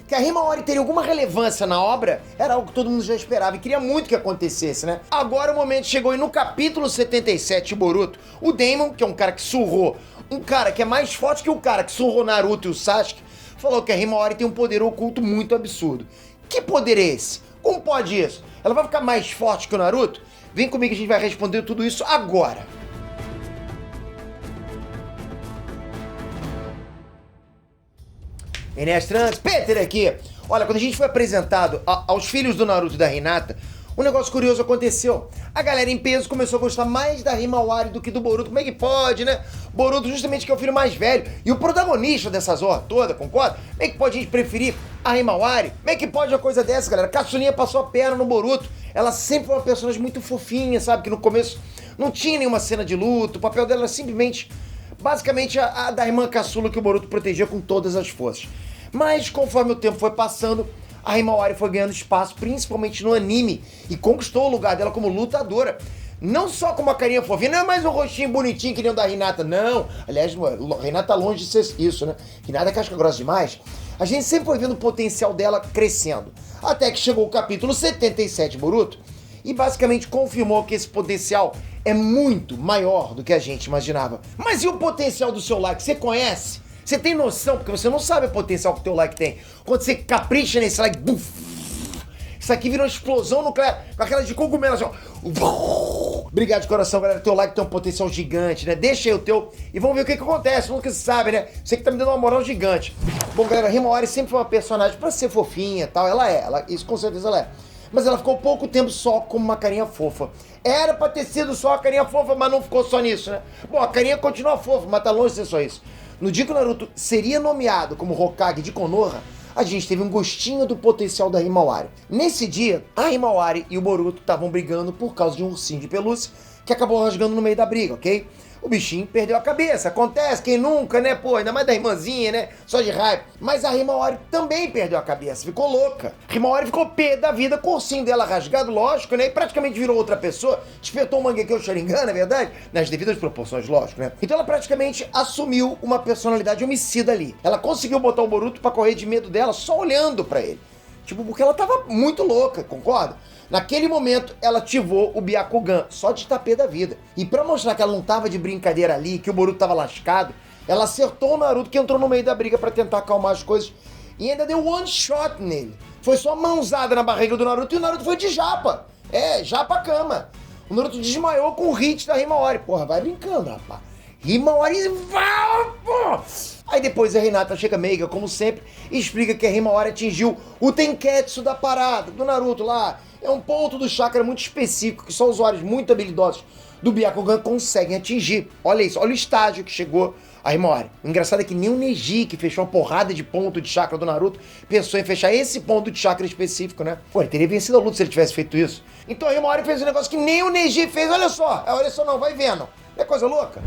Que a Himawari teria alguma relevância na obra era algo que todo mundo já esperava e queria muito que acontecesse, né? Agora o momento chegou e no capítulo 77 de Boruto, o Daemon, que é um cara que surrou, um cara que é mais forte que o cara que surrou Naruto e o Sasuke, falou que a Himawari tem um poder oculto muito absurdo. Que poder é esse? Como pode isso? Ela vai ficar mais forte que o Naruto? Vem comigo que a gente vai responder tudo isso agora. Enestrantes, Peter aqui. Olha, quando a gente foi apresentado aos filhos do Naruto e da Hinata, um negócio curioso aconteceu. A galera em peso começou a gostar mais da Himawari do que do Boruto. Como é que pode, né? Boruto justamente que é o filho mais velho e o protagonista dessa zorra toda, concorda? Como é que pode a gente preferir a Himawari? Como é que pode uma coisa dessa, galera? Caçulinha passou a perna no Boruto. Ela sempre foi uma personagem muito fofinha, sabe? Que no começo não tinha nenhuma cena de luto. O papel dela era simplesmente, basicamente, a da irmã caçula que o Boruto protegia com todas as forças. Mas conforme o tempo foi passando, a Himawari foi ganhando espaço, principalmente no anime, e conquistou o lugar dela como lutadora. Não só com uma carinha fofinha, não é mais um rostinho bonitinho que nem o da Hinata, não. Aliás, a Hinata tá longe de ser isso, né? Hinata é casca grossa demais. A gente sempre foi vendo o potencial dela crescendo. Até que chegou o capítulo 77 de Boruto, e basicamente confirmou que esse potencial é muito maior do que a gente imaginava. Mas e o potencial do seu like? Você conhece? Você tem noção? Porque você não sabe o potencial que o teu like tem. Quando você capricha nesse like, buf, isso aqui vira uma explosão nuclear, com aquela de cogumelo, assim, ó. Obrigado de coração, galera. Teu like tem um potencial gigante, né? Deixa aí o teu e vamos ver o que acontece. Nunca se sabe, né? Você que tá me dando uma moral gigante. Bom, galera, a Himawari sempre foi uma personagem pra ser fofinha e tal. Isso com certeza ela é. Mas ela ficou pouco tempo só como uma carinha fofa. Era pra ter sido só a carinha fofa, mas não ficou só nisso, né? Bom, a carinha continua fofa, mas tá longe de ser só isso. No dia que o Naruto seria nomeado como Hokage de Konoha, a gente teve um gostinho do potencial da Himawari. Nesse dia, a Himawari e o Boruto estavam brigando por causa de um ursinho de pelúcia que acabou rasgando no meio da briga, ok? O bichinho perdeu a cabeça, acontece, quem nunca, né, pô, ainda mais da irmãzinha, né, só de raiva. Mas a Himawari também perdeu a cabeça, ficou louca. A Himawari ficou pé da vida com o ursinho dela rasgado, lógico, né, e praticamente virou outra pessoa, despertou o Mangekyo Sharingan, na verdade, nas devidas proporções, lógico, né. Então ela praticamente assumiu uma personalidade homicida ali. Ela conseguiu botar o Boruto pra correr de medo dela só olhando pra ele. Tipo, porque ela tava muito louca, concorda? Naquele momento, ela ativou o Byakugan, só de tapê da vida. E pra mostrar que ela não tava de brincadeira ali, que o Boruto tava lascado, ela acertou o Naruto, que entrou no meio da briga pra tentar acalmar as coisas, e ainda deu one shot nele. Foi só mãozada na barriga do Naruto, e o Naruto foi de japa. Japa cama. O Naruto desmaiou com o hit da Himawari. Porra, vai brincando, rapaz. Himawari... Aí depois a Hinata chega meiga, como sempre, e explica que a Himawari atingiu o Tenketsu da parada, do Naruto lá. É um ponto do chakra muito específico que só usuários muito habilidosos do Byakugan conseguem atingir. Olha isso, olha o estágio que chegou a Himawari. O engraçado é que nem o Neji, que fechou uma porrada de ponto de chakra do Naruto, pensou em fechar esse ponto de chakra específico, né? Pô, ele teria vencido a luta se ele tivesse feito isso. Então a Himawari fez um negócio que nem o Neji fez, olha só não, vai vendo. Não é coisa louca?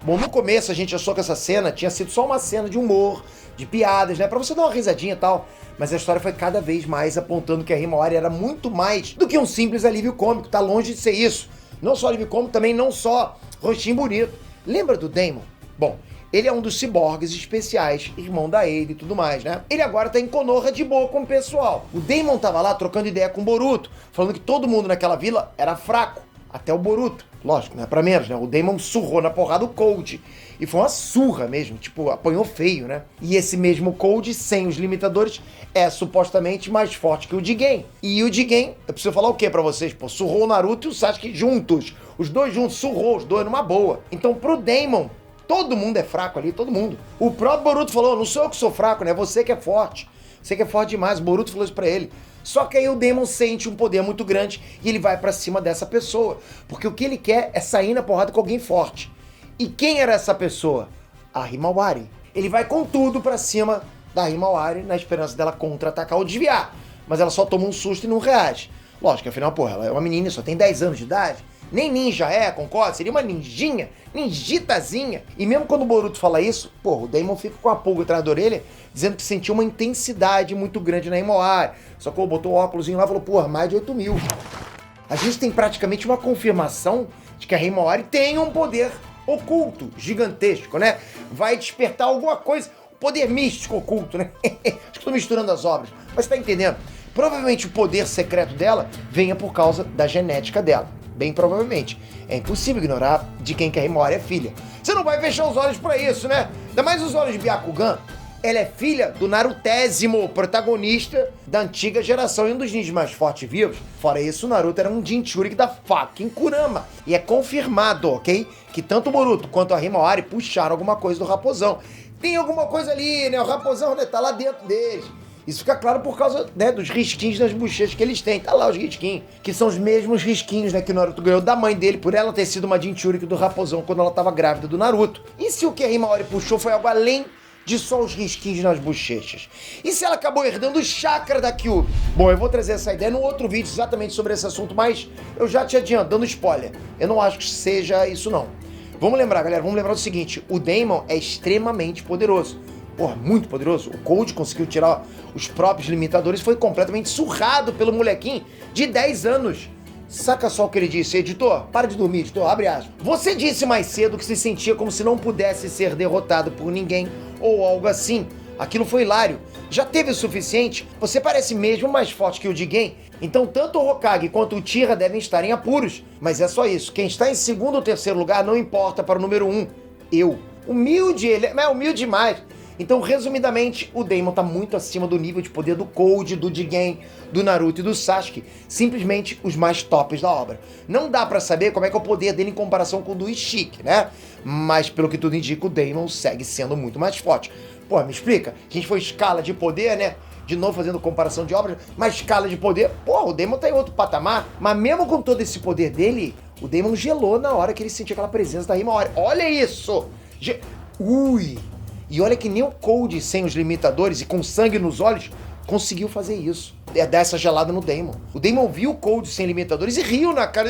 Bom, no começo a gente achou que essa cena tinha sido só uma cena de humor, de piadas, né? Pra você dar uma risadinha e tal. Mas a história foi cada vez mais apontando que a Himawari era muito mais do que um simples alívio cômico. Tá longe de ser isso. Não só alívio cômico, também não só rostinho bonito. Lembra do Daemon? Bom, ele é um dos ciborgues especiais, irmão da Ada e tudo mais, né? Ele agora tá em Konoha de boa com o pessoal. O Daemon tava lá trocando ideia com o Boruto, falando que todo mundo naquela vila era fraco. Até o Boruto. Lógico, não é pra menos, né? O Daemon surrou na porrada o Cold. E foi uma surra mesmo, tipo, apanhou feio, né? E esse mesmo Cold, sem os limitadores, é supostamente mais forte que o Jigen. E o Jigen, eu preciso falar o quê pra vocês? Pô, surrou o Naruto e o Sasuke juntos. Os dois juntos, surrou os dois numa boa. Então pro Daemon, todo mundo é fraco ali, todo mundo. O próprio Boruto falou, não sou eu que sou fraco, né? Você que é forte. Você que é forte demais. O Boruto falou isso pra ele. Só que aí o Daemon sente um poder muito grande e ele vai pra cima dessa pessoa. Porque o que ele quer é sair na porrada com alguém forte. E quem era essa pessoa? A Himawari. Ele vai com tudo pra cima da Himawari na esperança dela contra-atacar ou desviar. Mas ela só toma um susto e não reage. Lógico, afinal, porra, ela é uma menina, só tem 10 anos de idade. Nem ninja concorda? Seria uma ninjinha, ninjitazinha. E mesmo quando o Boruto fala isso, porra, o Daemon fica com a pulga atrás da orelha, dizendo que sentiu uma intensidade muito grande na Himawari. Só que botou o óculos lá e falou, porra, mais de 8.000. A gente tem praticamente uma confirmação de que a Himawari tem um poder oculto, gigantesco, né? Vai despertar alguma coisa. poder místico oculto, né? Acho que tô misturando as obras, mas tá entendendo? Provavelmente o poder secreto dela venha por causa da genética dela. Bem provavelmente. É impossível ignorar de quem que a Himawari é filha. Você não vai fechar os olhos pra isso, né? Ainda mais os olhos de Byakugan. Ela é filha do Narutésimo, protagonista da antiga geração e um dos ninjas mais fortes vivos. Fora isso, o Naruto era um Jinchuriki da fucking Kurama. E é confirmado, ok? Que tanto o Boruto quanto a Himawari puxaram alguma coisa do Raposão. Tem alguma coisa ali, né? O Raposão, né, tá lá dentro deles. Isso fica claro por causa, né, dos risquinhos nas bochechas que eles têm. Tá lá os risquinhos, que são os mesmos risquinhos, né, que o Naruto ganhou da mãe dele por ela ter sido uma Jinchuriki do Raposão quando ela tava grávida do Naruto. E se o que a Himawari puxou foi algo além de só os risquinhos nas bochechas? E se ela acabou herdando o chakra da Kyuubi? Bom, eu vou trazer essa ideia num outro vídeo exatamente sobre esse assunto, mas eu já te adianto, dando spoiler. Eu não acho que seja isso, não. Vamos lembrar, galera, vamos lembrar o seguinte, o Daimon é extremamente poderoso. Porra, muito poderoso. O Cold conseguiu tirar os próprios limitadores e foi completamente surrado pelo molequinho de 10 anos. Saca só o que ele disse, editor? Para de dormir, editor, abre aspas. Você disse mais cedo que se sentia como se não pudesse ser derrotado por ninguém ou algo assim. Aquilo foi hilário. Já teve o suficiente? Você parece mesmo mais forte que o Jigen. Então tanto o Hokage quanto o Tira devem estar em apuros. Mas é só isso. Quem está em segundo ou terceiro lugar não importa para o número 1. Eu. Humilde, ele é humilde demais. Então, resumidamente, o Daimon tá muito acima do nível de poder do Cold, do Jigen, do Naruto e do Sasuke. Simplesmente os mais tops da obra. Não dá pra saber como é que é o poder dele em comparação com o do Ishiki, né? Mas, pelo que tudo indica, o Daimon segue sendo muito mais forte. Pô, me explica? A gente foi escala de poder, né? De novo fazendo comparação de obras, mas escala de poder, pô, o Daimon tá em outro patamar. Mas mesmo com todo esse poder dele, o Daimon gelou na hora que ele sentiu aquela presença da Himawari. Olha isso! Ui! E olha que nem o Cold, sem os limitadores e com sangue nos olhos, conseguiu fazer isso. É dar essa gelada no Daimon. O Daimon viu o Cold sem limitadores e riu na cara.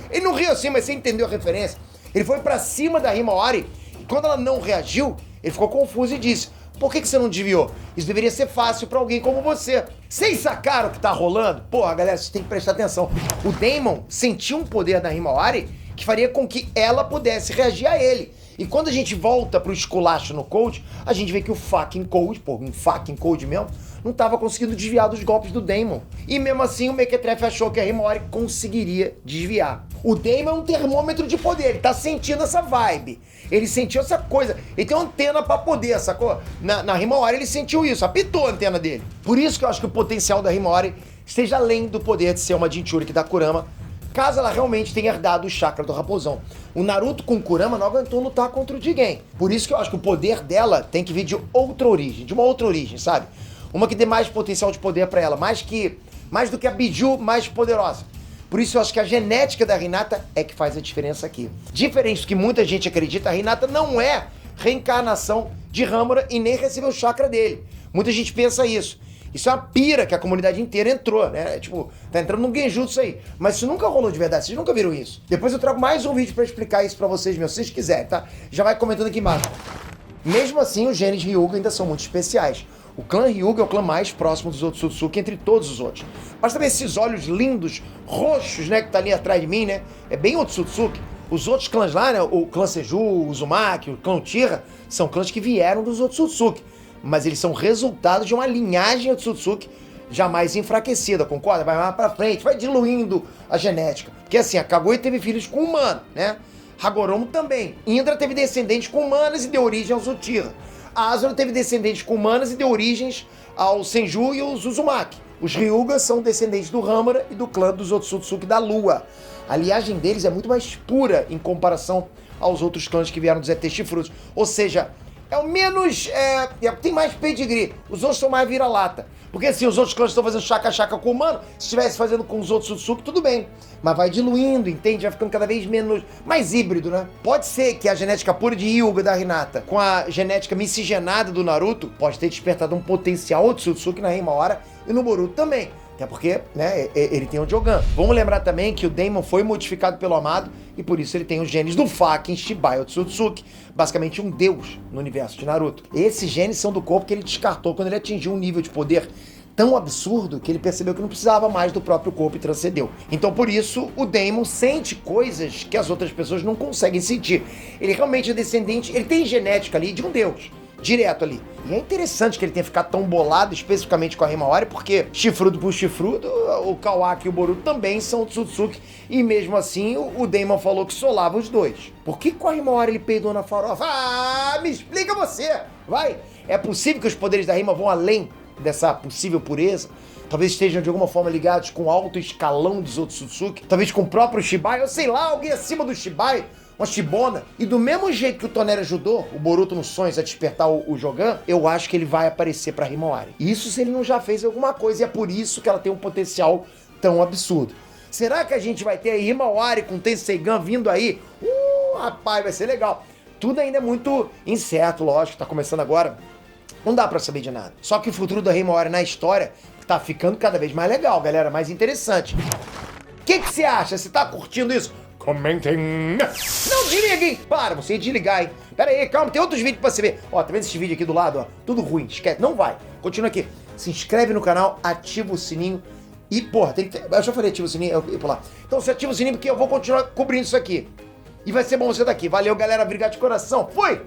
Ele não riu assim, mas você entendeu a referência. Ele foi pra cima da Himawari e quando ela não reagiu, ele ficou confuso e disse: por que você não desviou? Isso deveria ser fácil pra alguém como você. Vocês sacaram o que tá rolando? Porra, galera, vocês têm que prestar atenção. O Daimon sentiu um poder da Himawari que faria com que ela pudesse reagir a ele. E quando a gente volta pro esculacho no Cold, a gente vê que o fucking Cold, pô, um fucking Cold mesmo, não tava conseguindo desviar dos golpes do Daimon. E mesmo assim o Mequetrefe achou que a Himawari conseguiria desviar. O Daimon é um termômetro de poder, ele tá sentindo essa vibe. Ele sentiu essa coisa, ele tem uma antena pra poder, sacou? Na Himawari ele sentiu isso, apitou a antena dele. Por isso que eu acho que o potencial da Himawari esteja além do poder de ser uma Jinchuriki da Kurama, caso ela realmente tenha herdado o chakra do Raposão. O Naruto com o Kurama não aguentou lutar contra o Jigen. Por isso que eu acho que o poder dela tem que vir de outra origem, de uma outra origem, sabe? Uma que dê mais potencial de poder pra ela, mais do que a Biju mais poderosa. Por isso eu acho que a genética da Hinata é que faz a diferença aqui. Diferente do que muita gente acredita, a Hinata não é reencarnação de Hamura e nem recebeu o chakra dele. Muita gente pensa isso. Isso é uma pira que a comunidade inteira entrou, né? Tipo, tá entrando num genjutsu aí. Mas isso nunca rolou de verdade, vocês nunca viram isso. Depois eu trago mais um vídeo pra explicar isso pra vocês, se vocês quiserem, tá? Já vai comentando aqui embaixo. Mesmo assim, os genes Hyuga ainda são muito especiais. O clã Hyuga é o clã mais próximo dos Otsutsuki entre todos os outros. Basta ver esses olhos lindos, roxos, né, que tá ali atrás de mim, né? É bem Otsutsuki. Os outros clãs lá, né, o clã Seju, o Uzumaki, o clã Uchiha, são clãs que vieram dos Otsutsuki. Mas eles são resultado de uma linhagem Otsutsuki jamais enfraquecida, concorda? Vai mais pra frente, vai diluindo a genética. Porque assim, a Kaguya teve filhos com humano, né? Hagoromo também. Indra teve descendentes com humanas e deu origem aos Uchiha. A Asuna teve descendentes com humanas e deu origens aos Senju e aos Uzumaki. Os Ryuga são descendentes do Hamura e do clã dos Otsutsuki da Lua. A linhagem deles é muito mais pura em comparação aos outros clãs que vieram dos ET chifrudos. Ou seja, é o menos... tem mais pedigree. Os outros são mais vira-lata. Porque assim, os outros clãs estão fazendo chaca-chaca com o humano. Se estivesse fazendo com os outros Otsutsuki, tudo bem. Mas vai diluindo, entende? Vai ficando cada vez menos... mais híbrido, né? Pode ser que a genética pura de Hyuga da Hinata com a genética miscigenada do Naruto pode ter despertado um potencial Otsutsuki na Himawari e no Boruto também. Até porque, né, ele tem o Jogan. Vamos lembrar também que o Daimon foi modificado pelo Amado e por isso ele tem os genes do fucking Shibai Otsutsuki, basicamente um deus no universo de Naruto. Esses genes são do corpo que ele descartou quando ele atingiu um nível de poder tão absurdo que ele percebeu que não precisava mais do próprio corpo e transcendeu. Então, por isso, o Daemon sente coisas que as outras pessoas não conseguem sentir. Ele realmente é descendente, ele tem genética ali de um deus. Direto ali. E é interessante que ele tenha ficado tão bolado, especificamente com a Himawari, porque chifrudo por chifrudo, o Kawaki e o Boruto também são Tsutsuki, e mesmo assim o Daemon falou que solava os dois. Por que com a Himawari ele peidou na farofa? Ah, me explica você! Vai! É possível que os poderes da Rima vão além dessa possível pureza? Talvez estejam de alguma forma ligados com o alto escalão dos outros Tsutsuki, talvez com o próprio Shibai, ou sei lá, alguém acima do Shibai, uma Shibona. E do mesmo jeito que o Toneri ajudou o Boruto nos sonhos a despertar o Jogan, eu acho que ele vai aparecer pra Himawari. Isso se ele não já fez alguma coisa, e é por isso que ela tem um potencial tão absurdo. Será que a gente vai ter a Himawari com Tenseigan vindo aí? Rapaz, vai ser legal. Tudo ainda é muito incerto, lógico, tá começando agora. Não dá pra saber de nada. Só que o futuro da Himawari na história tá ficando cada vez mais legal, galera, mais interessante. O que você acha? Você tá curtindo isso? Comentem. Não desliguem! Para, você ia desligar, hein? Pera aí, calma, tem outros vídeos pra você ver. Ó, tá vendo esse vídeo aqui do lado, ó? Tudo ruim, esquece, não vai. Continua aqui. Se inscreve no canal, ativa o sininho e, porra, tem que ter... Eu já falei ativa o sininho, eu ia pular. Então você ativa o sininho porque eu vou continuar cobrindo isso aqui. E vai ser bom você daqui. Valeu, galera, obrigado de coração. Fui!